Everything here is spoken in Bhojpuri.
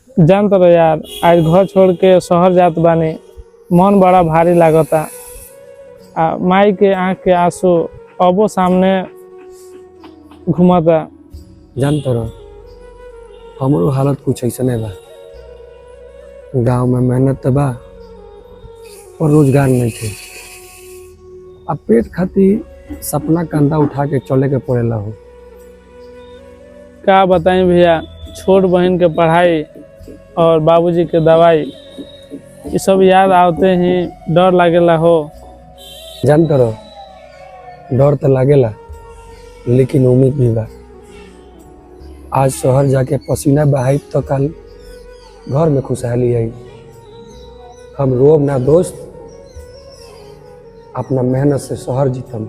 जानत रहो यार, आज घर छोड़ के शहर जात बानी, मन बड़ा भारी लागता। माई के आंख के आंसू अबो सामने घुमाता। जानते रहो हमारो हालत कुछ ऐसा नहीं बा। गांव में मेहनत तो बा और रोजगार नहीं थे। अब पेट खातिर सपना कंधा उठा के चले के पड़ेला हो। का बताई भैया, छोट बहन के पढ़ाई और बाबूजी के दवाई, ये सब याद आते ही डर लागेला हो। जानते रहो डर तो लागेला लेकिन उम्मीद भी बा। आज शहर जाके पसीना बहाई तो कल घर में खुशहाली आई। हम रोब ना दोस्त, अपना मेहनत से शहर जीतम।